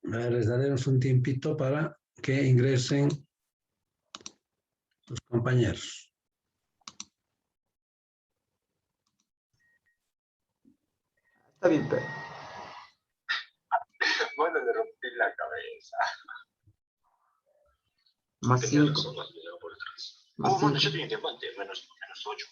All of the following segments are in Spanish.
A ver, les daremos un tiempito para que ingresen los compañeros. Está bien, pero... Bueno, le rompí la cabeza. Más Tenía 5. razón, me llegó por atrás. Más Mano, 5. yo tenía diamante, menos 8.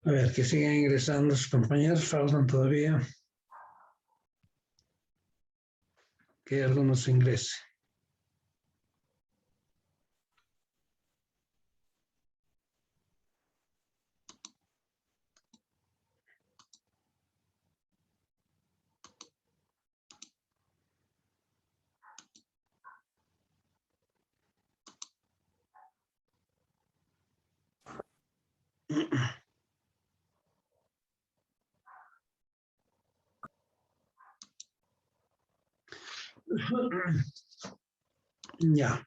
A ver, que sigan ingresando los compañeros, faltan todavía que algunos ingresen. Ya.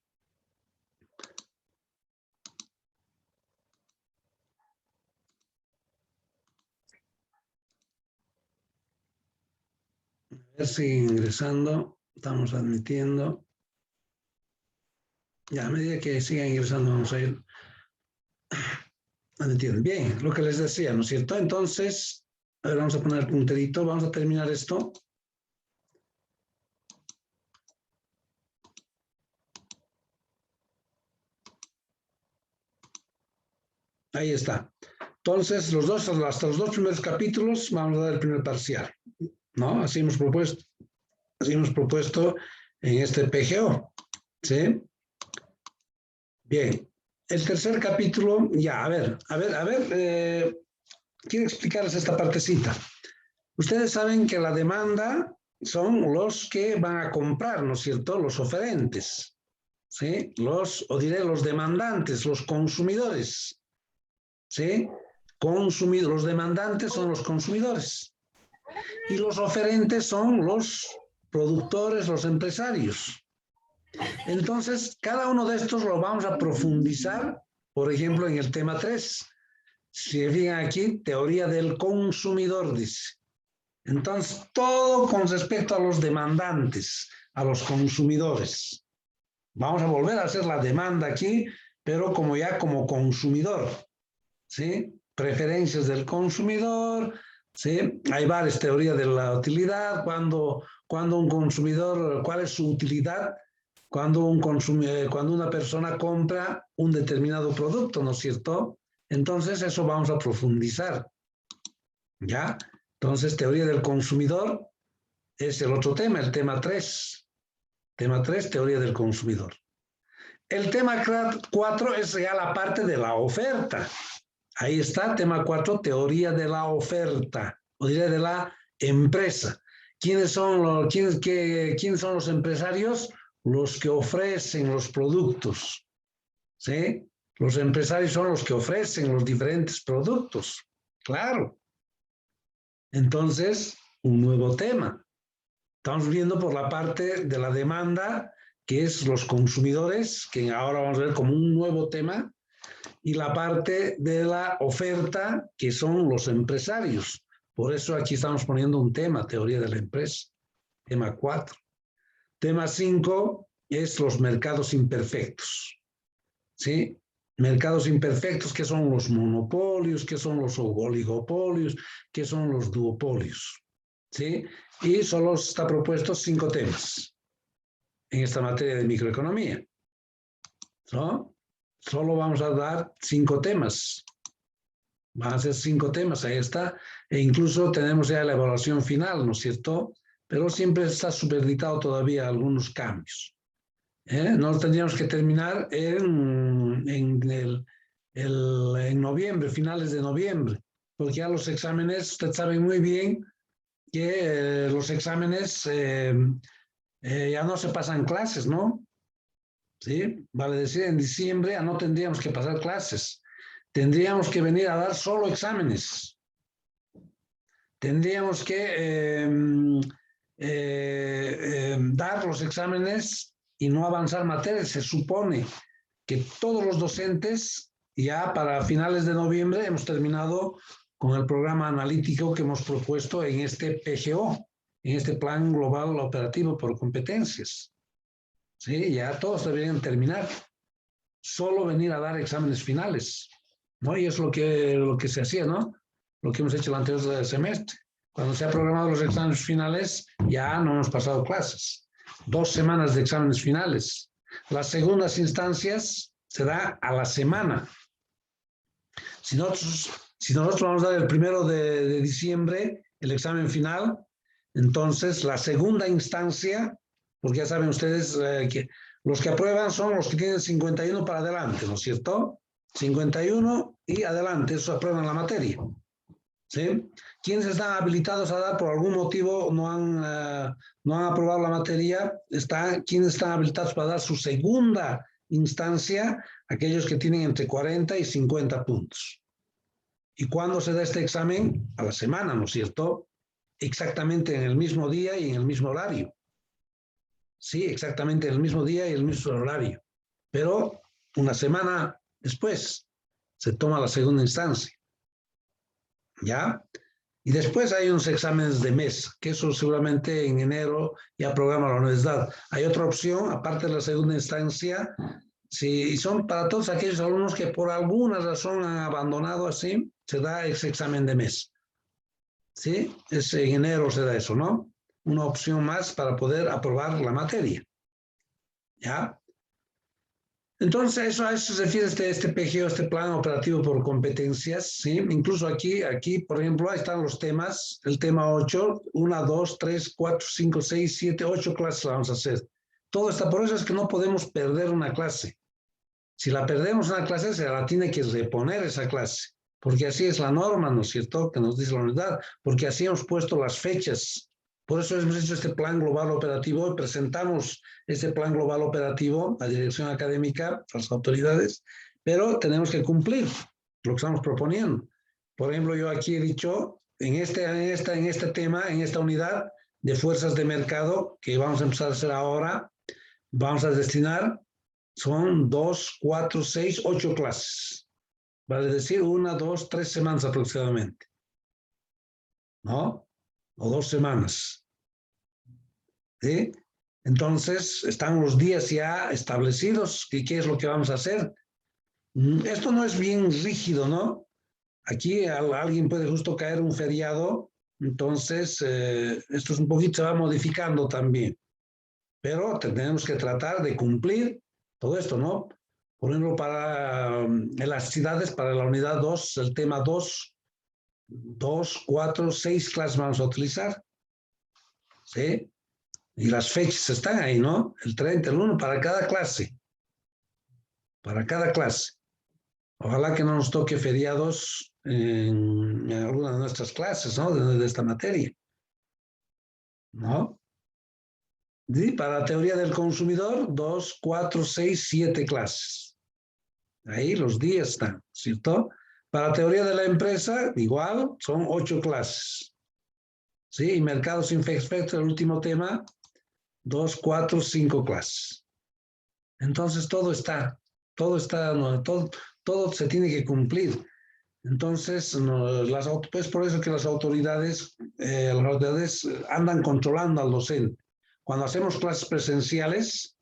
A ver, siguen ingresando, estamos admitiendo. Ya, a medida que sigan ingresando vamos a ir admitiendo. Bien, lo que les decía, ¿no es cierto? Entonces, a ver, vamos a poner el punterito, vamos a terminar esto. Ahí está. Entonces, hasta los dos primeros capítulos vamos a dar el primer parcial, ¿no? Así hemos propuesto en este PGO, ¿sí? Bien. El tercer capítulo, ya, a ver, quiero explicarles esta partecita. Ustedes saben que la demanda son los que van a comprar, ¿no es cierto? Los oferentes, ¿sí? Los demandantes, los consumidores, ¿sí? Los demandantes son los consumidores y los oferentes son los productores, los empresarios. Entonces, cada uno de estos lo vamos a profundizar, por ejemplo, en el tema 3. Si fijan aquí, teoría del consumidor, dice. Entonces, todo con respecto a los demandantes, a los consumidores. Vamos a volver a hacer la demanda aquí, pero como consumidor, ¿sí? Preferencias del consumidor, ¿sí? Hay varias teorías de la utilidad, cuando un consumidor, ¿cuál es su utilidad? Cuando una persona compra un determinado producto, ¿no es cierto? Entonces, eso vamos a profundizar, ¿ya? Entonces, teoría del consumidor es el otro tema, el tema 3. Tema 3, teoría del consumidor. El tema 4 es ya la parte de la oferta. Ahí está, tema 4, teoría de la oferta, o diré de la empresa. ¿Quiénes son los empresarios? Los que ofrecen los productos, ¿sí? Los empresarios son los que ofrecen los diferentes productos, claro. Entonces, un nuevo tema. Estamos viendo por la parte de la demanda, que es los consumidores, que ahora vamos a ver como un nuevo tema, y la parte de la oferta, que son los empresarios. Por eso aquí estamos poniendo un tema, teoría de la empresa, tema 4. Tema 5 es los mercados imperfectos, ¿sí? Mercados imperfectos, que son los monopolios, que son los oligopolios, que son los duopolios, ¿sí? Y solo está propuesto 5 temas en esta materia de microeconomía, ¿no? Solo vamos a dar 5 temas. Van a ser 5 temas, ahí está. E incluso tenemos ya la evaluación final, ¿no es cierto? Pero siempre está supeditado todavía a algunos cambios. No tendríamos que terminar en noviembre, finales de noviembre, porque ya los exámenes, ustedes saben muy bien que los exámenes ya no se pasan clases, ¿no? ¿sí? Vale decir, en diciembre ya no tendríamos que pasar clases. Tendríamos que venir a dar solo exámenes. Tendríamos que dar los exámenes y no avanzar materias. Se supone que todos los docentes ya para finales de noviembre hemos terminado con el programa analítico que hemos propuesto en este PGO, en este Plan Global Operativo por Competencias. Sí, ya todos deberían terminar. Solo venir a dar exámenes finales, ¿no? Y es lo que se hacía, ¿no? Lo que hemos hecho el anterior semestre. Cuando se han programado los exámenes finales, ya no hemos pasado clases. 2 semanas de exámenes finales. Las segundas instancias se da a la semana. Si nosotros vamos a dar el 1 de diciembre el examen final, entonces la segunda instancia, porque ya saben ustedes que los que aprueban son los que tienen 51 para adelante, ¿no es cierto? 51 y adelante, eso aprueban la materia. ¿Sí? Quienes están habilitados a dar por algún motivo no han aprobado la materia, quienes están habilitados para dar su segunda instancia, aquellos que tienen entre 40 y 50 puntos. ¿Y cuándo se da este examen? A la semana, ¿no es cierto? Exactamente en el mismo día y en el mismo horario. Sí, exactamente en el mismo día y el mismo horario. Pero una semana después se toma la segunda instancia. ¿Ya? Y después hay unos exámenes de mes, que eso seguramente en enero ya programa la universidad. Hay otra opción, aparte de la segunda instancia, si son para todos aquellos alumnos que por alguna razón han abandonado así, se da ese examen de mes. ¿Sí? En enero se da eso, ¿no? Una opción más para poder aprobar la materia. ¿Ya? Entonces, a eso se refiere este PGO, este Plan Operativo por Competencias, ¿sí? Incluso aquí, por ejemplo, ahí están los temas, el tema 8, 1, 2, 3, 4, 5, 6, 7, 8 clases la vamos a hacer. Todo está, por eso es que no podemos perder una clase. Si la perdemos una clase, se la tiene que reponer esa clase, porque así es la norma, ¿no es cierto?, que nos dice la unidad, porque así hemos puesto las fechas. Por eso hemos hecho este plan global operativo y presentamos este plan global operativo a dirección académica, a las autoridades, pero tenemos que cumplir lo que estamos proponiendo. Por ejemplo, yo aquí he dicho, en este tema, en esta unidad de fuerzas de mercado, que vamos a empezar a hacer ahora, vamos a destinar, son 2, 4, 6, 8 clases. Vale decir, 1, 2, 3 semanas aproximadamente. ¿No? O 2 semanas. ¿Sí? Entonces, están los días ya establecidos. ¿Qué es lo que vamos a hacer? Esto no es bien rígido, ¿no? Aquí alguien puede justo caer un feriado, entonces esto es un poquito, se va modificando también. Pero tenemos que tratar de cumplir todo esto, ¿no? Por ejemplo, para elasticidades, para la unidad 2, el tema 2, 4, 6 clases vamos a utilizar. ¿Sí? Y las fechas están ahí, ¿no? El 30, el 1, para cada clase. Para cada clase. Ojalá que no nos toque feriados en alguna de nuestras clases, ¿no? De esta materia. ¿No? Y para la teoría del consumidor, 2, 4, 6, 7 clases. Ahí los días están, ¿cierto? Para la teoría de la empresa, igual, son 8 clases. ¿Sí? Y mercados sin efecto, el último tema, 2, 4, 5 clases. Entonces todo está, no, todo se tiene que cumplir. Entonces, pues por eso que las autoridades andan controlando al docente. Cuando hacemos clases presenciales,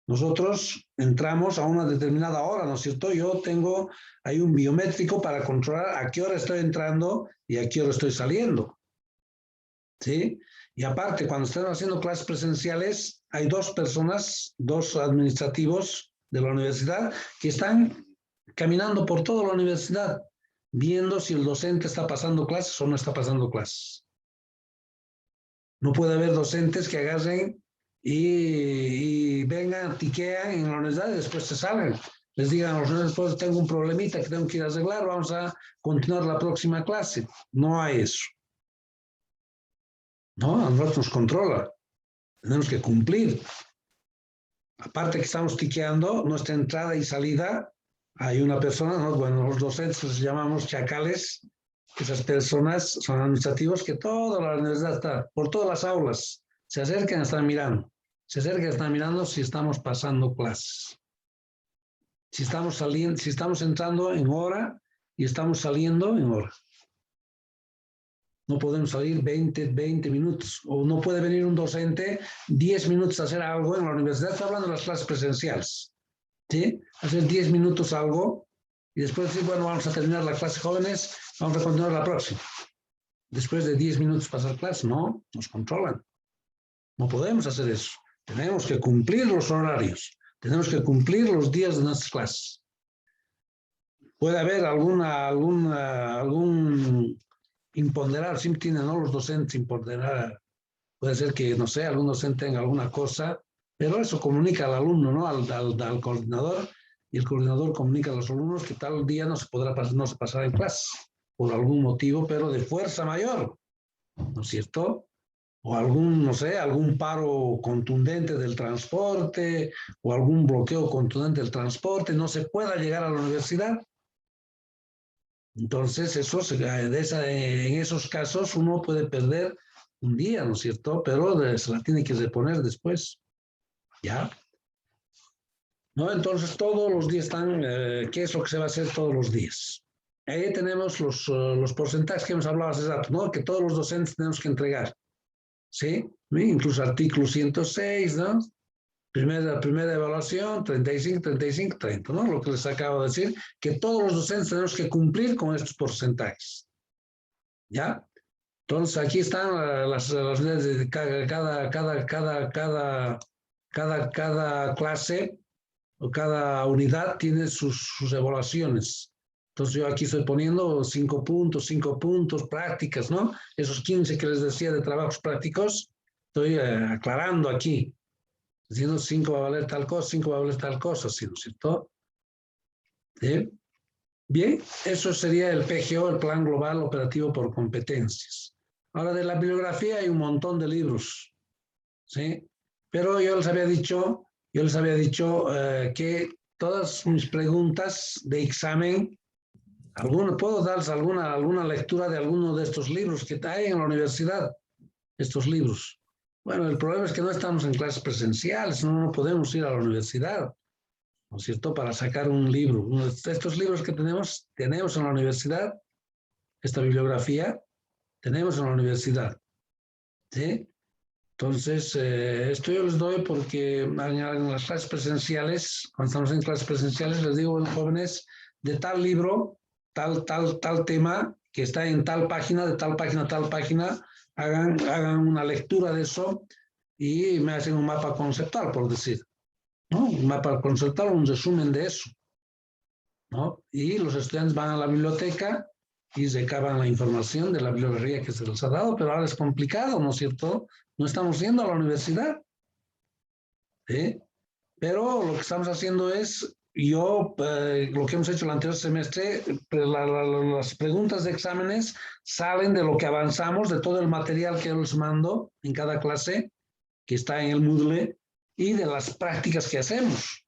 nosotros entramos a una determinada hora, ¿no es cierto? Hay un biométrico para controlar a qué hora estoy entrando y a qué hora estoy saliendo. ¿Sí? Y aparte, cuando estamos haciendo clases presenciales, hay 2 personas, 2 administrativos de la universidad que están caminando por toda la universidad, viendo si el docente está pasando clases o no está pasando clases. No puede haber docentes que agarren y vengan, tiquean en la universidad y después se salgan. Les digan a los docentes, pues tengo un problemita que tengo que ir a arreglar, vamos a continuar la próxima clase. No hay eso. No, a nosotros nos controla. Tenemos que cumplir. Aparte que estamos tiqueando nuestra entrada y salida, hay una persona, ¿no? Bueno, los docentes los llamamos chacales. Esas personas son administrativos que toda la universidad está, por todas las aulas, se acercan, están mirando. Se acercan, están mirando si estamos pasando clases. Si estamos saliendo, si estamos entrando en hora y estamos saliendo en hora. No podemos salir 20 minutos. O no puede venir un docente 10 minutos a hacer algo en la universidad. Estoy hablando de las clases presenciales. ¿Sí? Hacer 10 minutos algo y después decir, bueno, vamos a terminar la clase jóvenes, vamos a continuar la próxima. Después de 10 minutos pasar clase, no, nos controlan. No podemos hacer eso. Tenemos que cumplir los horarios. Tenemos que cumplir los días de nuestras clases. Puede haber algún imponderar, siempre tienen, ¿no? Los docentes imponderar. Puede ser que, no sé, algún docente tenga alguna cosa, pero eso comunica al alumno, ¿no? Al coordinador, y el coordinador comunica a los alumnos que tal día no se pasará en clase, por algún motivo, pero de fuerza mayor, ¿no es cierto? O algún, no sé, algún paro contundente del transporte, o algún bloqueo contundente del transporte, no se pueda llegar a la universidad. Entonces, en esos casos uno puede perder un día, ¿no es cierto? Pero se la tiene que reponer después. ¿Ya? ¿No? Entonces, todos los días están, ¿qué es lo que se va a hacer todos los días? Ahí tenemos los porcentajes que hemos hablado hace rato, ¿no? Que todos los docentes tenemos que entregar. ¿Sí? Incluso artículo 106, ¿no? Primera evaluación, 35, 35, 30, ¿no? Lo que les acabo de decir, que todos los docentes tenemos que cumplir con estos porcentajes. ¿Ya? Entonces, aquí están las unidades de cada clase o cada unidad tiene sus evaluaciones. Entonces, yo aquí estoy poniendo 5 puntos, prácticas, ¿no? Esos 15 que les decía de trabajos prácticos, estoy aclarando aquí. Diciendo 5 va a valer tal cosa, 5 va a valer tal cosa, ¿sí, no es cierto? ¿Sí? Bien, eso sería el PGO, el Plan Global Operativo por Competencias. Ahora, de la bibliografía hay un montón de libros, ¿sí? Pero yo les había dicho que todas mis preguntas de examen, puedo darles alguna lectura de alguno de estos libros que hay en la universidad, estos libros. Bueno, el problema es que no estamos en clases presenciales, no podemos ir a la universidad, ¿no es cierto?, para sacar un libro. Estos libros que tenemos en la universidad, esta bibliografía, tenemos en la universidad, ¿sí? Entonces, esto yo les doy porque en las clases presenciales, cuando estamos en clases presenciales, les digo a los jóvenes de tal libro, tal tema, que está en tal página, de tal página a tal página, hagan una lectura de eso y me hacen un mapa conceptual, por decir, ¿no? Un mapa conceptual, un resumen de eso, ¿no? Y los estudiantes van a la biblioteca y recaban la información de la bibliografía que se les ha dado, pero ahora es complicado, ¿no es cierto? No estamos yendo a la universidad, ¿sí? Pero lo que estamos haciendo es, lo que hemos hecho el anterior semestre, las preguntas de exámenes salen de lo que avanzamos, de todo el material que yo les mando en cada clase, que está en el Moodle, y de las prácticas que hacemos.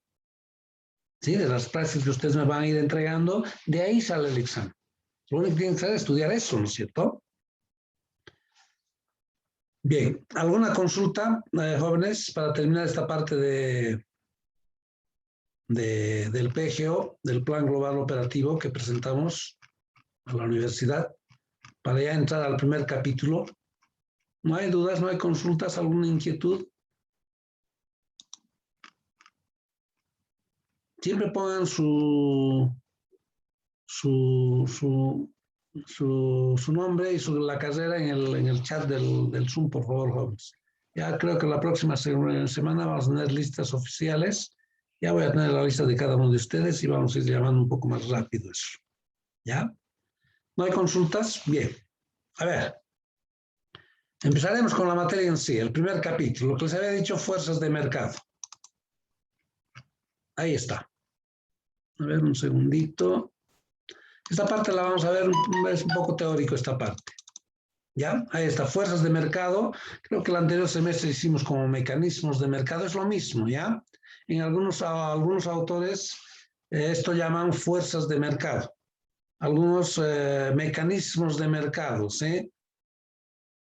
¿Sí? De las prácticas que ustedes me van a ir entregando, de ahí sale el examen. Lo único que tienen que hacer es estudiar eso, ¿no es cierto? Bien, ¿alguna consulta, jóvenes, para terminar esta parte del PGO, del Plan Global Operativo que presentamos a la universidad, para ya entrar al primer capítulo? ¿No hay dudas, no hay consultas, alguna inquietud? Siempre pongan su nombre y la carrera en el chat del Zoom, por favor, jóvenes. Ya creo que la próxima semana vamos a tener listas oficiales. Ya voy a tener la lista de cada uno de ustedes y vamos a ir llamando un poco más rápido eso. ¿Ya? ¿No hay consultas? Bien. A ver. Empezaremos con la materia en sí, el primer capítulo, lo que les había dicho, fuerzas de mercado. Ahí está. A ver, un segundito. Esta parte la vamos a ver, es un poco teórico esta parte. ¿Ya? Ahí está, fuerzas de mercado. Creo que el anterior semestre hicimos como mecanismos de mercado, es lo mismo, ¿ya? en algunos autores esto llaman fuerzas de mercado, algunos mecanismos de mercado, ¿sí?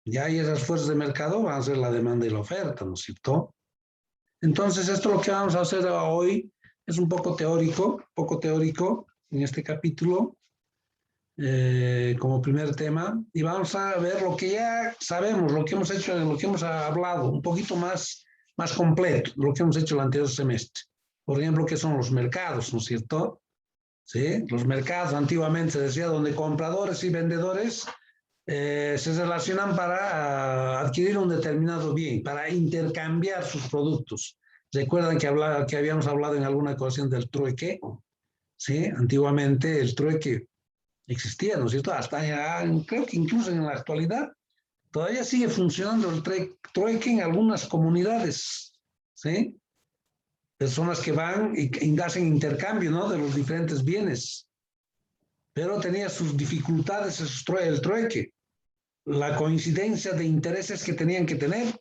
Ya hay esas fuerzas de mercado, van a ser la demanda y la oferta, ¿no es cierto? Entonces, esto lo que vamos a hacer hoy es un poco teórico en este capítulo, como primer tema, y vamos a ver lo que ya sabemos, lo que hemos hecho, lo que hemos hablado, un poquito más completo, lo que hemos hecho el anterior semestre. Por ejemplo, ¿qué son los mercados, no es cierto? ¿Sí? Los mercados antiguamente se decía donde compradores y vendedores se relacionan para adquirir un determinado bien, para intercambiar sus productos. ¿Recuerdan que habíamos hablado en alguna ocasión del trueque? ¿Sí? Antiguamente el trueque existía, ¿no es cierto? Hasta creo que incluso en la actualidad todavía sigue funcionando el trueque en algunas comunidades, ¿sí? Personas que van y hacen intercambio, ¿no? De los diferentes bienes. Pero tenía sus dificultades el trueque. La coincidencia de intereses que tenían que tener.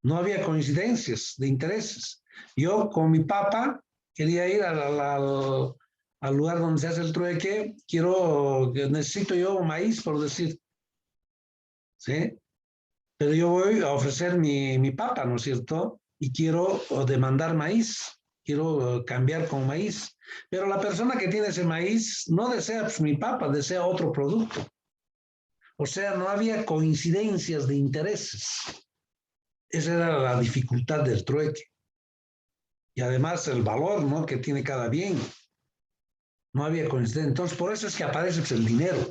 No había coincidencias de intereses. Yo con mi papá quería ir al lugar donde se hace el trueque, necesito yo maíz, por decir, ¿sí? Pero yo voy a ofrecer mi papa, ¿no es cierto? Y quiero demandar maíz, quiero cambiar con maíz. Pero la persona que tiene ese maíz no desea pues, mi papa, desea otro producto. O sea, no había coincidencias de intereses. Esa era la dificultad del trueque. Y además el valor, ¿no? Que tiene cada bien. No había coincidencia. Entonces, por eso es que aparece pues, el dinero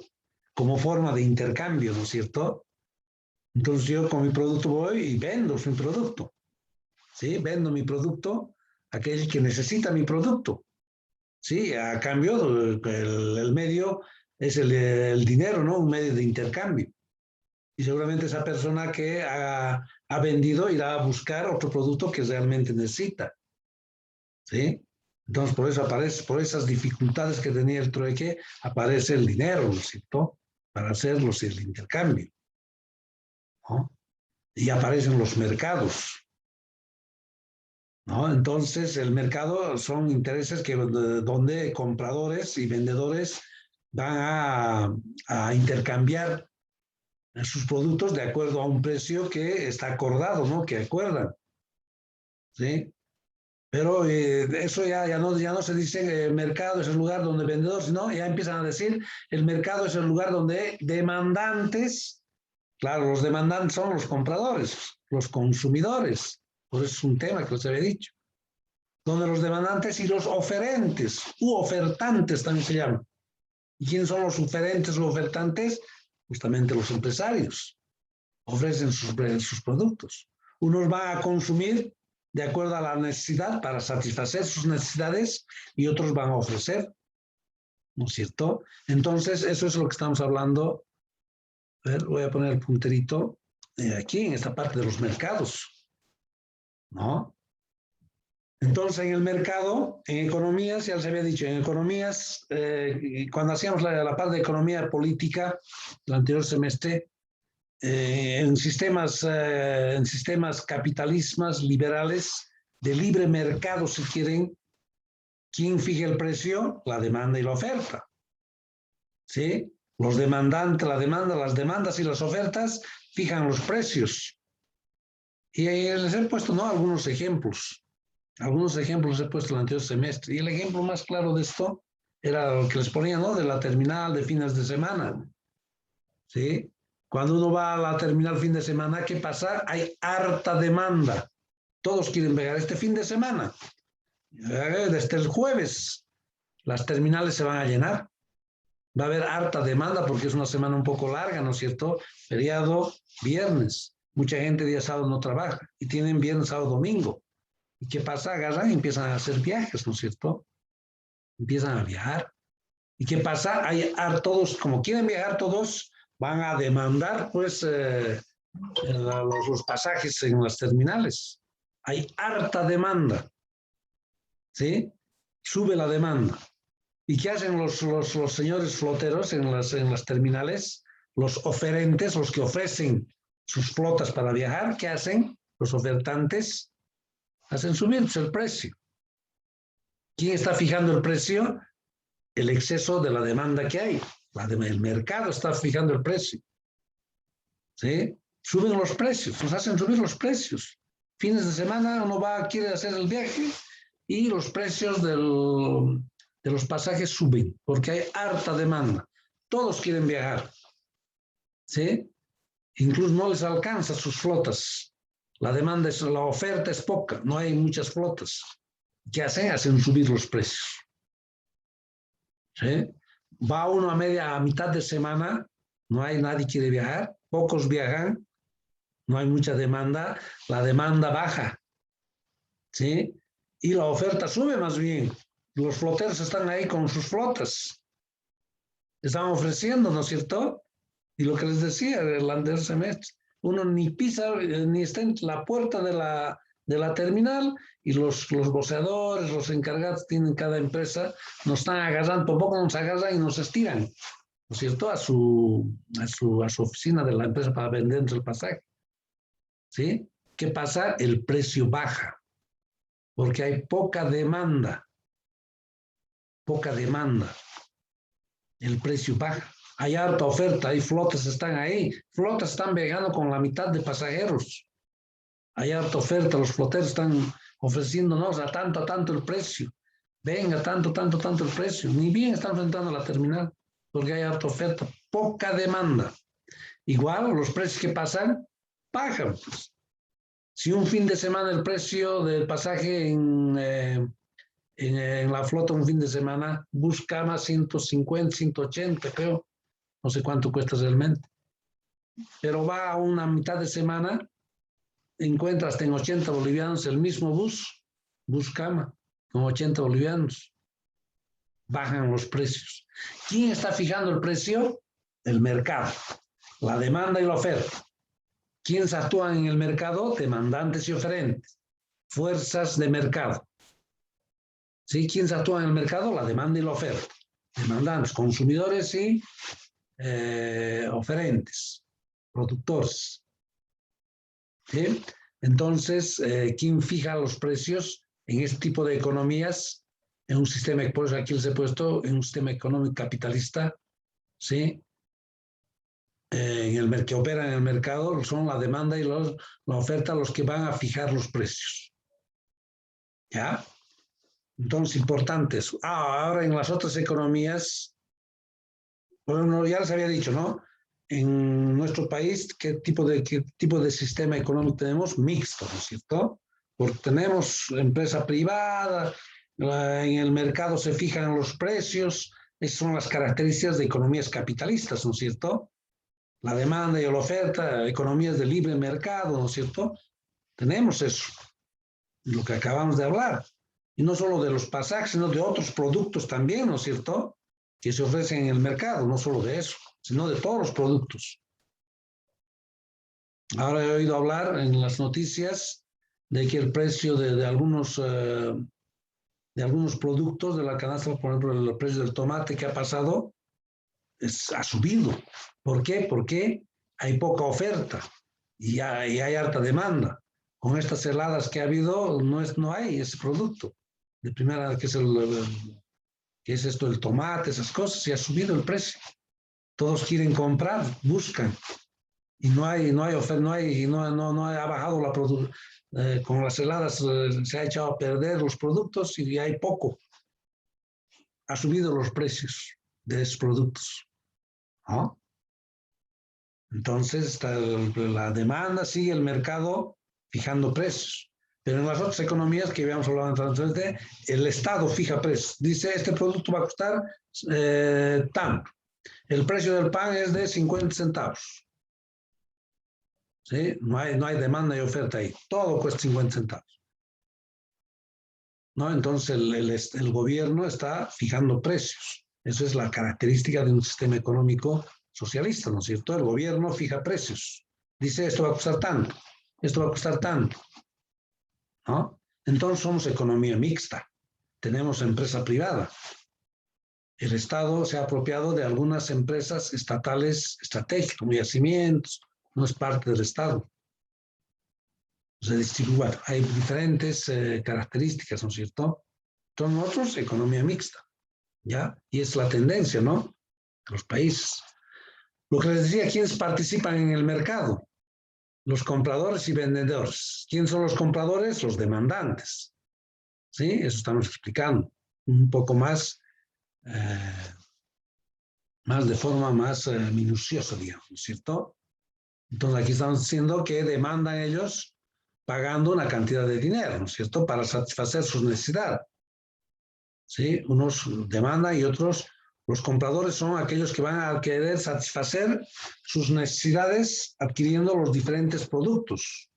como forma de intercambio, ¿no es cierto? Entonces yo con mi producto voy y vendo mi producto. ¿Sí? Vendo mi producto a aquel que necesita mi producto. Sí, a cambio el medio es el dinero, ¿no? Un medio de intercambio. Y seguramente esa persona que ha vendido irá a buscar otro producto que realmente necesita. ¿Sí? Entonces, por eso aparece, por esas dificultades que tenía el trueque, aparece el dinero, ¿no es cierto? Para hacerlos el intercambio, ¿no? Y aparecen los mercados, ¿no? Entonces, el mercado son intereses donde compradores y vendedores van a intercambiar sus productos de acuerdo a un precio que está acordado, ¿no? Que acuerdan, ¿sí? Pero eso ya no se dice el mercado es el lugar donde vendedores, sino ya empiezan a decir el mercado es el lugar donde demandantes, claro, los demandantes son los compradores, los consumidores, por eso es un tema que les había dicho, donde los demandantes y los oferentes, u ofertantes también se llaman. ¿Y quiénes son los oferentes u ofertantes? Justamente los empresarios, ofrecen sus productos. Unos van a consumir de acuerdo a la necesidad para satisfacer sus necesidades y otros van a ofrecer, ¿no es cierto? Entonces, eso es lo que estamos hablando. A ver, voy a poner el punterito aquí en esta parte de los mercados, ¿no? Entonces, en el mercado, en economías, ya les había dicho, en economías, cuando hacíamos la parte de economía política, el anterior semestre, en sistemas capitalistas liberales de libre mercado, si quieren, ¿quién fija el precio? La demanda y la oferta. ¿Sí? Los demandantes, las demandas y las ofertas fijan los precios. Y les he puesto, ¿no? Algunos ejemplos he puesto el anterior semestre. Y el ejemplo más claro de esto era lo que les ponía, ¿no? De la terminal de fines de semana. ¿Sí? Cuando uno va a la terminal fin de semana, ¿qué pasa? Hay harta demanda. Todos quieren pegar este fin de semana. Desde el jueves, las terminales se van a llenar. Va a haber harta demanda porque es una semana un poco larga, ¿no es cierto? Feriado, viernes. Mucha gente día sábado no trabaja y tienen viernes, sábado, domingo. ¿Y qué pasa? Agarran y empiezan a hacer viajes, ¿no es cierto? Empiezan a viajar. ¿Y qué pasa? Todos, como quieren viajar todos, van a demandar, pues, los pasajes en las terminales. Hay harta demanda, ¿sí? Sube la demanda. ¿Y qué hacen los señores floteros en las terminales? Los oferentes, los que ofrecen sus flotas para viajar, ¿qué hacen? Los ofertantes hacen subir el precio. ¿Quién está fijando el precio? El exceso de la demanda que hay. El mercado está fijando el precio. ¿Sí? Suben los precios, nos hacen subir los precios. Fines de semana uno quiere hacer el viaje y los precios de los pasajes suben porque hay harta demanda. Todos quieren viajar. ¿Sí? Incluso no les alcanza sus flotas. La oferta es poca, no hay muchas flotas. ¿Qué hacen? Hacen subir los precios. ¿Sí? Va uno a mitad de semana, no hay nadie que quiere viajar, pocos viajan, no hay mucha demanda, la demanda baja, ¿sí? Y la oferta sube más bien. Los floteros están ahí con sus flotas, están ofreciendo, ¿no es cierto? Y lo que les decía el anterior semestre, uno ni pisa, ni está en la puerta de la terminal y los voceadores, los encargados tienen cada empresa, nos están agarrando, por poco nos agarran y nos estiran, ¿no es cierto? A su oficina de la empresa para vendernos el pasaje. ¿Sí? ¿Qué pasa? El precio baja, porque hay poca demanda. Poca demanda. El precio baja. Hay harta oferta, hay flotas están ahí. Flotas están viajando con la mitad de pasajeros. Hay harta oferta, los floteros están ofreciéndonos a tanto el precio. Venga, tanto el precio. Ni bien están enfrentando a la terminal, porque hay harta oferta, poca demanda. Igual, los precios que pasan, bajan. Pues. Si un fin de semana el precio del pasaje en la flota un fin de semana busca más 150, 180, creo, no sé cuánto cuesta realmente, pero va a una mitad de semana, encuentra hasta en 80 bolivianos el mismo bus cama, con 80 bolivianos. Bajan los precios. ¿Quién está fijando el precio? El mercado, la demanda y la oferta. ¿Quiénes actúan en el mercado? Demandantes y oferentes, fuerzas de mercado. ¿Sí? ¿Quiénes actúan en el mercado? La demanda y la oferta. Demandantes, consumidores y oferentes, productores. ¿Sí? Entonces, ¿quién fija los precios en este tipo de economías? En un sistema, por eso aquí les he puesto, en un sistema económico capitalista, ¿sí? Que operan en el mercado son la demanda y la oferta los que van a fijar los precios. ¿Ya? Entonces, importantes. Ahora en las otras economías, bueno, ya les había dicho, ¿no? En nuestro país, ¿qué tipo de sistema económico tenemos? Mixto, ¿no es cierto? Porque tenemos empresa privada, en el mercado se fijan los precios, esas son las características de economías capitalistas, ¿no es cierto? La demanda y la oferta, economías de libre mercado, ¿no es cierto? Tenemos eso, lo que acabamos de hablar. Y no solo de los pasajes, sino de otros productos también, ¿no es cierto? Que se ofrecen en el mercado, no solo de eso, sino de todos los productos. Ahora he oído hablar en las noticias de que el precio de algunos productos de la canasta, por ejemplo, el precio del tomate que ha pasado, ha subido. ¿Por qué? Porque hay poca oferta y hay harta demanda. Con estas heladas que ha habido, no hay ese producto. De primera, que es esto, el tomate, esas cosas, y ha subido el precio. Todos quieren comprar, buscan. Y no hay oferta, no ha bajado la producción. Con las heladas se ha echado a perder los productos y hay poco. Ha subido los precios de esos productos. ¿No? Entonces, la demanda sigue el mercado fijando precios. Pero en las otras economías que habíamos hablado anteriormente, el Estado fija precios. Dice, este producto va a costar tanto. El precio del pan es de 50 centavos. ¿Sí? No hay demanda y oferta ahí. Todo cuesta 50 centavos. ¿No? Entonces, el gobierno está fijando precios. Eso es la característica de un sistema económico socialista, ¿no es cierto? El gobierno fija precios. Dice, esto va a costar tanto, esto va a costar tanto. ¿No? Entonces somos economía mixta. Tenemos empresa privada. El Estado se ha apropiado de algunas empresas estatales estratégicas, como yacimientos, no es parte del Estado. Se distribuye. Hay diferentes características, ¿no es cierto? Son otros economía mixta, ¿ya? Y es la tendencia, ¿no? Los países. Lo que les decía, ¿quiénes participan en el mercado? Los compradores y vendedores. ¿Quiénes son los compradores? Los demandantes. ¿Sí? Eso estamos explicando un poco más, más de forma más minuciosa, digamos, ¿no es cierto? Entonces aquí estamos diciendo que demandan ellos pagando una cantidad de dinero, ¿no es cierto?, para satisfacer sus necesidades. ¿Sí? Unos demandan y otros, los compradores son aquellos que van a querer satisfacer sus necesidades adquiriendo los diferentes productos.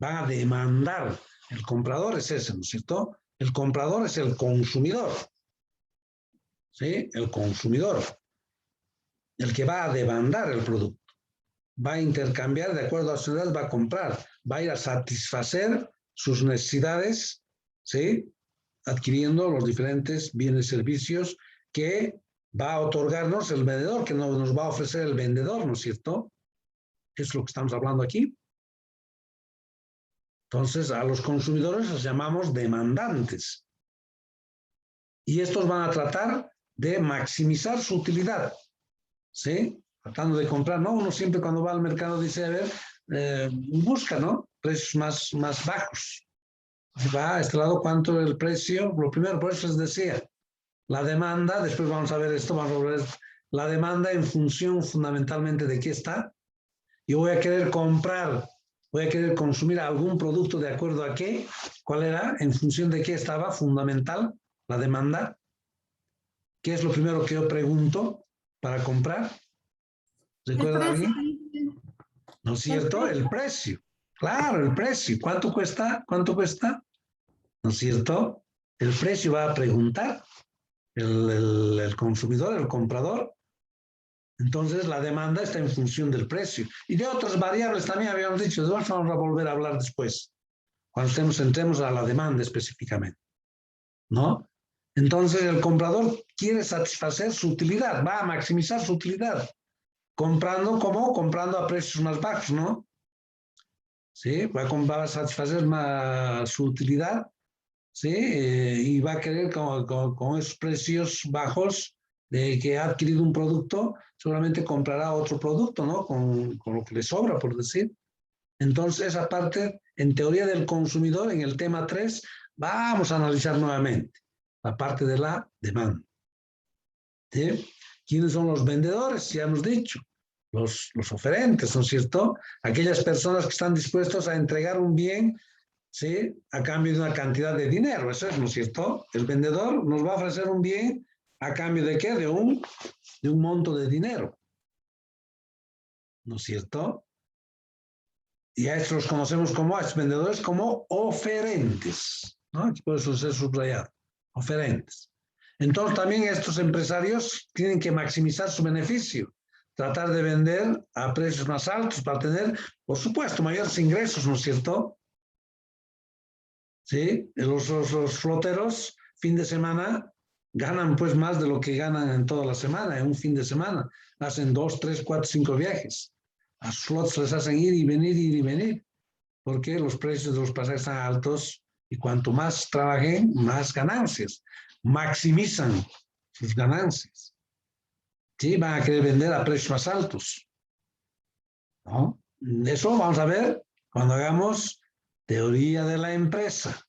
Van a demandar. El comprador es ese, ¿no es cierto? El comprador es el consumidor. ¿Sí? El consumidor. El que va a demandar el producto. Va a intercambiar de acuerdo a sus necesidades, va a comprar, va a ir a satisfacer sus necesidades, ¿sí?, adquiriendo los diferentes bienes y servicios que va a otorgarnos el vendedor, que nos va a ofrecer el vendedor, ¿no es cierto? Es lo que estamos hablando aquí. Entonces, a los consumidores los llamamos demandantes. Y estos van a tratar de maximizar su utilidad, ¿sí? Tratando de comprar, ¿no? Uno siempre cuando va al mercado dice, a ver, busca, ¿no?, precios más bajos. Va a este lado, ¿cuánto es el precio? Lo primero, por eso les decía, la demanda, después vamos a ver esto, vamos a ver la demanda en función fundamentalmente de qué está. Yo voy a querer comprar, voy a querer consumir algún producto de acuerdo a qué, cuál era, en función de qué estaba fundamental la demanda. ¿Qué es lo primero que yo pregunto para comprar? ¿Recuerdan alguien? ¿No es cierto? El precio. Claro, el precio. ¿Cuánto cuesta? ¿Cuánto cuesta? ¿No es cierto? El precio va a preguntar el consumidor, el comprador. Entonces la demanda está en función del precio. Y de otras variables también habíamos dicho, de eso vamos a volver a hablar después, cuando entremos a la demanda específicamente, ¿no? Entonces el comprador quiere satisfacer su utilidad, va a maximizar su utilidad. Comprando, ¿cómo? Comprando a precios más bajos, ¿no? ¿Sí? Va a satisfacer su utilidad, ¿sí? Y va a querer con esos precios bajos de que ha adquirido un producto, seguramente comprará otro producto, ¿no? Con lo que le sobra, por decir. Entonces, esa parte, en teoría del consumidor, en el tema 3, vamos a analizar nuevamente la parte de la demanda. ¿Sí? ¿Quiénes son los vendedores? Ya hemos dicho. Los oferentes, ¿no es cierto? Aquellas personas que están dispuestos a entregar un bien, ¿sí?, a cambio de una cantidad de dinero. Eso es, ¿no es cierto? El vendedor nos va a ofrecer un bien a cambio de ¿qué? De un monto de dinero. ¿No es cierto? Y a estos los conocemos como, a estos vendedores, como oferentes, ¿no? Aquí por eso se subrayado. Oferentes. Entonces también estos empresarios tienen que maximizar su beneficio, tratar de vender a precios más altos para tener, por supuesto, mayores ingresos, ¿no es cierto? ¿Sí? Los floteros, fin de semana, ganan pues más de lo que ganan en toda la semana, en un fin de semana. Hacen 2, 3, 4, 5 viajes. A sus flotes les hacen ir y venir, porque los precios de los pasajes están altos y cuanto más trabajen, más ganancias. Maximizan sus ganancias. ¿Sí? Van a querer vender a precios más altos, ¿no? Eso vamos a ver cuando hagamos teoría de la empresa.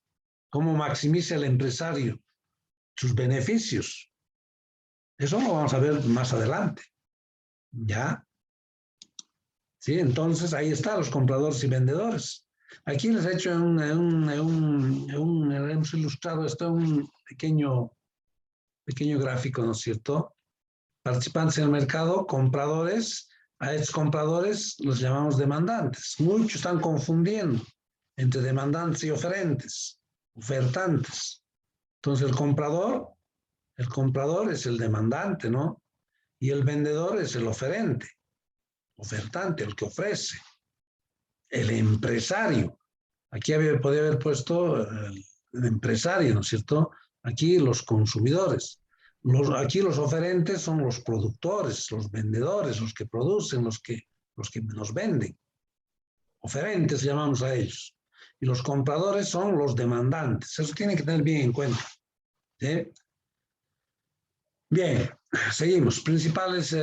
Cómo maximiza el empresario sus beneficios. Eso lo vamos a ver más adelante. ¿Ya? Sí, entonces ahí están los compradores y vendedores. Aquí les he hecho hemos ilustrado esto un pequeño gráfico, ¿no es cierto? Participantes en el mercado, compradores. A estos compradores los llamamos demandantes. Muchos están confundiendo entre demandantes y oferentes, ofertantes. Entonces el comprador es el demandante, ¿no? Y el vendedor es el oferente, ofertante, el que ofrece. El empresario. Aquí podría haber puesto el empresario, ¿no es cierto? Aquí los consumidores. Aquí los oferentes son los productores, los vendedores, los que producen, los que nos venden. Oferentes llamamos a ellos. Y los compradores son los demandantes. Eso tienen que tener bien en cuenta. ¿Sí? Bien, seguimos. Principales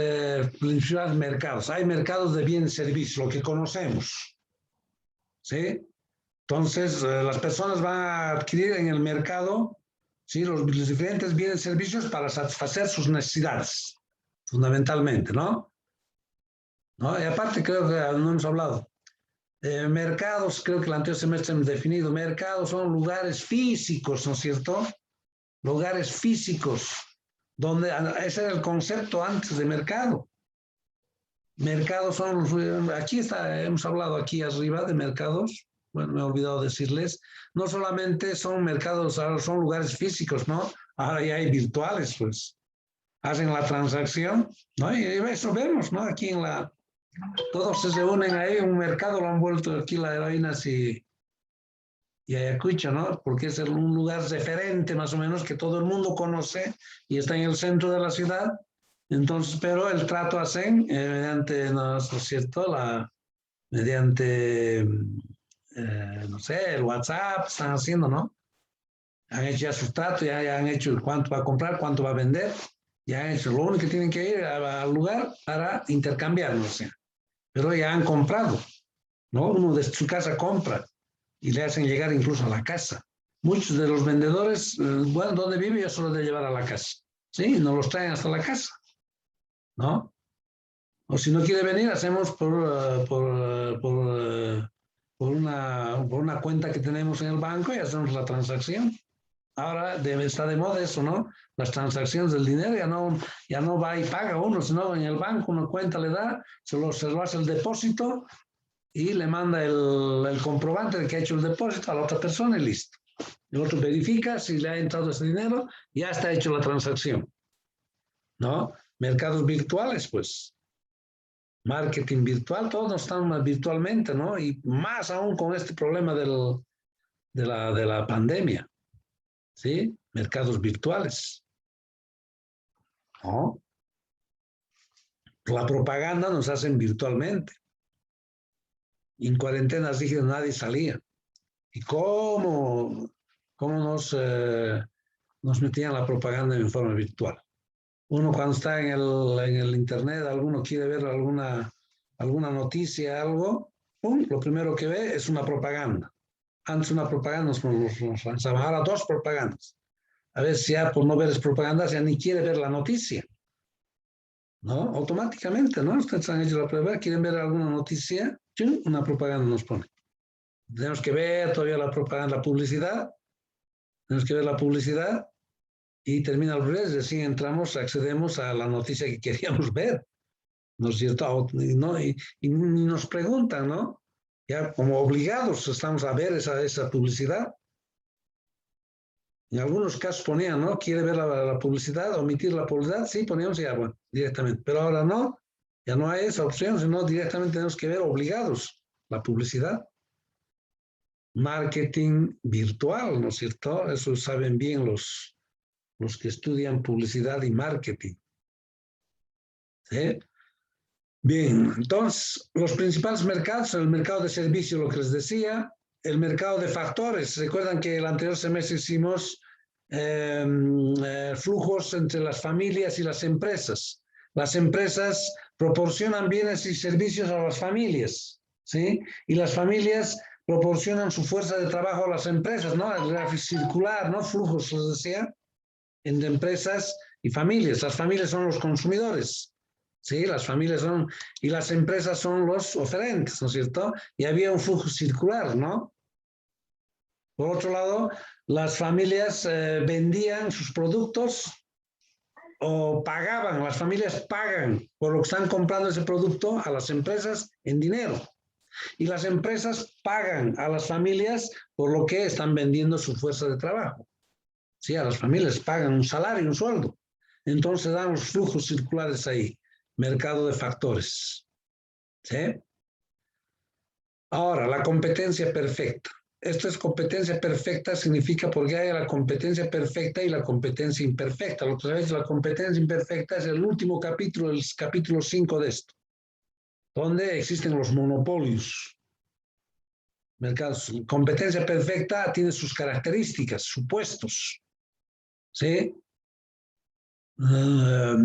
mercados. Hay mercados de bienes y servicios, lo que conocemos. ¿Sí? Entonces, las personas van a adquirir en el mercado, ¿sí?, los diferentes bienes y servicios para satisfacer sus necesidades, fundamentalmente, ¿no? ¿No? Y aparte, creo que no hemos hablado. Mercados, creo que el anterior semestre hemos definido, mercados son lugares físicos, ¿no es cierto? Lugares físicos, donde ese era el concepto antes de mercado. Mercados son, aquí está, hemos hablado aquí arriba de mercados, bueno, me he olvidado decirles, no solamente son mercados, son lugares físicos, ¿no? Ahora ya hay virtuales, pues, hacen la transacción, ¿no? Y eso vemos, ¿no? Aquí en la, todos se reúnen ahí, un mercado lo han vuelto aquí la Heroínas y Ayacucho, ¿no? Porque es un lugar referente más o menos que todo el mundo conoce y está en el centro de la ciudad. Entonces, pero el trato hacen mediante, ¿no es cierto? Mediante, no sé, el WhatsApp, están haciendo, ¿no? Han hecho ya sus tratos, ya han hecho cuánto va a comprar, cuánto va a vender, ya han hecho, lo único que tienen que ir al lugar para intercambiar, no sé. Pero ya han comprado, ¿no? Uno de su casa compra y le hacen llegar incluso a la casa. Muchos de los vendedores, bueno, ¿dónde vive? Yo solo de llevar a la casa. Sí, nos los traen hasta la casa, ¿no? O si no quiere venir, hacemos por una cuenta que tenemos en el banco y hacemos la transacción. Ahora está de moda eso, ¿no? Las transacciones del dinero ya no va y paga uno, sino en el banco una cuenta le da, se lo hace el depósito y le manda el comprobante de que ha hecho el depósito a la otra persona y listo. El otro verifica si le ha entrado ese dinero, ya está hecho la transacción, ¿no? Mercados virtuales, pues. Marketing virtual, todos están virtualmente, ¿no? Y más aún con este problema de la pandemia, ¿sí? Mercados virtuales, ¿no? La propaganda nos hacen virtualmente. En cuarentena dije nadie salía. ¿Y cómo nos metían la propaganda en forma virtual? Uno cuando está en el internet, alguno quiere ver alguna noticia, algo, ¡pum!, lo primero que ve es una propaganda. Antes una propaganda nos lanzaban, ahora dos propagandas. A veces ya por no ver propagandas ya ni quiere ver la noticia, ¿no? Automáticamente, ¿no? Ustedes han hecho la prueba, quieren ver alguna noticia, ¡chum!, una propaganda nos pone. Tenemos que ver todavía la propaganda, la publicidad, tenemos que ver la publicidad y termina el revés, así entramos, accedemos a la noticia que queríamos ver, ¿no es cierto? ¿No? Y nos preguntan, ¿no? Ya como obligados estamos a ver esa publicidad. En algunos casos ponían, ¿no? ¿Quiere ver la publicidad, omitir la publicidad? Sí, poníamos ya, bueno, directamente. Pero ahora no, ya no hay esa opción, sino directamente tenemos que ver obligados la publicidad. Marketing virtual, ¿no es cierto? Eso saben bien los que estudian publicidad y marketing. ¿Sí? Bien, entonces, los principales mercados, el mercado de servicios, lo que les decía, el mercado de factores. Recuerdan que el anterior semestre hicimos flujos entre las familias y las empresas. Las empresas proporcionan bienes y servicios a las familias, ¿sí? Y las familias proporcionan su fuerza de trabajo a las empresas, ¿no? El gráfico circular, ¿no? Flujos, les decía, entre empresas y familias. Las familias son los consumidores. Sí, las familias son, y las empresas son los oferentes, ¿no es cierto? Y había un flujo circular, ¿no? Por otro lado, las familias vendían sus productos o pagaban, las familias pagan por lo que están comprando ese producto a las empresas en dinero. Y las empresas pagan a las familias por lo que están vendiendo su fuerza de trabajo. Sí, a las familias pagan un salario, un sueldo. Entonces dan los flujos circulares ahí. Mercado de factores. ¿Sí? Ahora, la competencia perfecta. Esto es competencia perfecta, significa porque hay la competencia perfecta y la competencia imperfecta. Lo que sabéis, la competencia imperfecta es el último capítulo, el capítulo 5 de esto, donde existen los monopolios. Mercados. Competencia perfecta tiene sus características, supuestos. ¿Sí?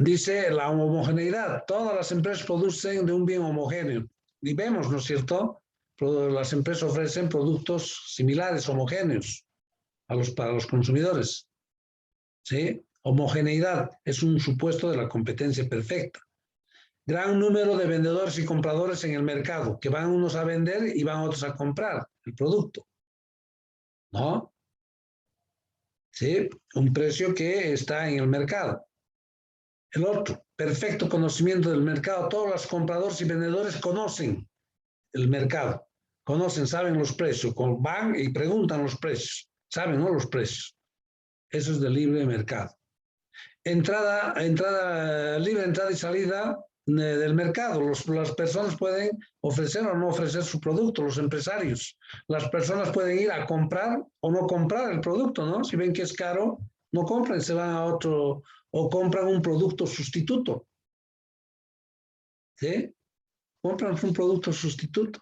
Dice la homogeneidad. Todas las empresas producen de un bien homogéneo. Y vemos, ¿no es cierto? Las empresas ofrecen productos similares, homogéneos, para los consumidores. ¿Sí? Homogeneidad es un supuesto de la competencia perfecta. Gran número de vendedores y compradores en el mercado, que van unos a vender y van otros a comprar el producto. ¿No? ¿Sí? Un precio que está en el mercado. El otro, perfecto conocimiento del mercado. Todos los compradores y vendedores conocen el mercado, conocen, saben los precios, van y preguntan los precios, saben, ¿no? Los precios. Eso es de libre mercado. Libre entrada y salida del mercado. Las personas pueden ofrecer o no ofrecer su producto, los empresarios. Las personas pueden ir a comprar o no comprar el producto, ¿no? Si ven que es caro, no compran, se van a otro o compran un producto sustituto. ¿Sí? Compran un producto sustituto.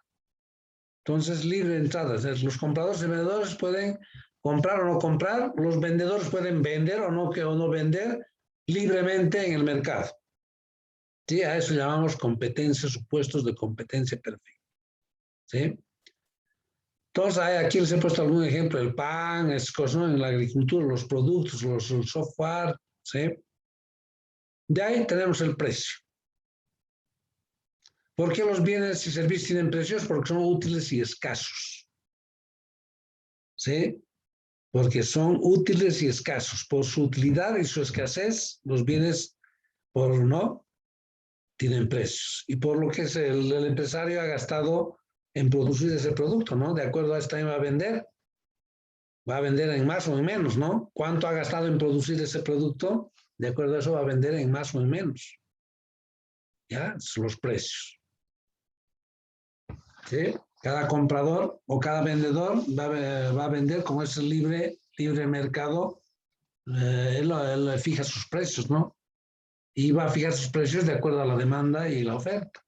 Entonces, libre entrada. Los compradores y vendedores pueden comprar o no comprar, los vendedores pueden vender o no vender libremente en el mercado. Sí, a eso llamamos competencia, supuestos de competencia perfecta. ¿Sí? Entonces, aquí les he puesto algún ejemplo, el pan, ¿no? En la agricultura, los productos, el software, ¿sí? De ahí tenemos el precio. ¿Por qué los bienes y servicios tienen precios? Porque son útiles y escasos. ¿Sí? Porque son útiles y escasos. Por su utilidad y su escasez, los bienes, tienen precios. Y por lo que el empresario ha gastado en producir ese producto, ¿no? De acuerdo a esto va a vender en más o en menos, ¿no? ¿Cuánto ha gastado en producir ese producto? De acuerdo a eso va a vender en más o en menos. ¿Ya? Son los precios. ¿Sí? Cada comprador o cada vendedor va a vender como es el libre mercado. Él fija sus precios, ¿no? Y va a fijar sus precios de acuerdo a la demanda y la oferta.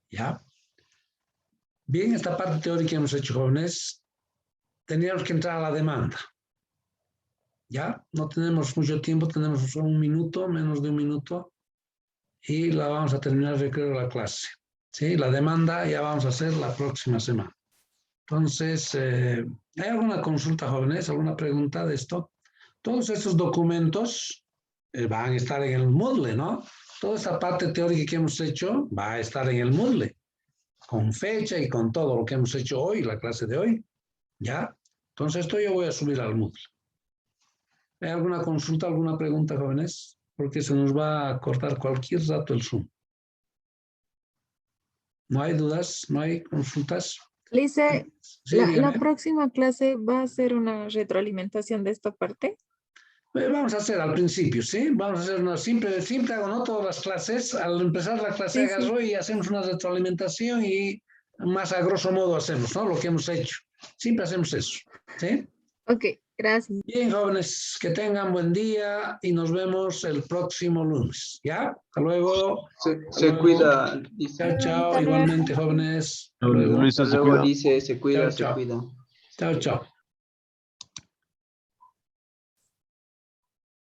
¿Ya? Bien, esta parte teórica que hemos hecho, jóvenes, teníamos que entrar a la demanda. ¿Ya? No tenemos mucho tiempo, tenemos solo un minuto, menos de un minuto, y la vamos a terminar, recreo, la clase. ¿Sí? La demanda ya vamos a hacer la próxima semana. Entonces, ¿hay alguna consulta, jóvenes? ¿Alguna pregunta de esto? Todos estos documentos van a estar en el Moodle, ¿no? Toda esta parte teórica que hemos hecho va a estar en el Moodle, con fecha y con todo lo que hemos hecho hoy, la clase de hoy. ¿Ya? Entonces, esto yo voy a subir al Moodle. ¿Hay alguna consulta, alguna pregunta, jóvenes? Porque se nos va a cortar cualquier rato el Zoom. ¿No hay dudas? ¿No hay consultas? Lice, Sí, la dígame. próxima clase va a ser una retroalimentación de esta parte. Vamos a hacer al principio, ¿sí? Vamos a hacer una siempre hago, ¿no? Todas las clases, al empezar la clase Sí, sí. agarro y hacemos una retroalimentación y más a grosso modo hacemos, ¿no? Lo que hemos hecho. Siempre hacemos eso, ¿sí? Ok, gracias. Bien, jóvenes, que tengan buen día y nos vemos el próximo lunes, ¿ya? Hasta luego. Se luego. cuida, dice. Chao, chao. Hasta luego. Igualmente, jóvenes. Hasta Luis, luego. Luisa, Hasta se luego, cuida. dice, se cuida, Chao, se chao. cuida. Chao, chao.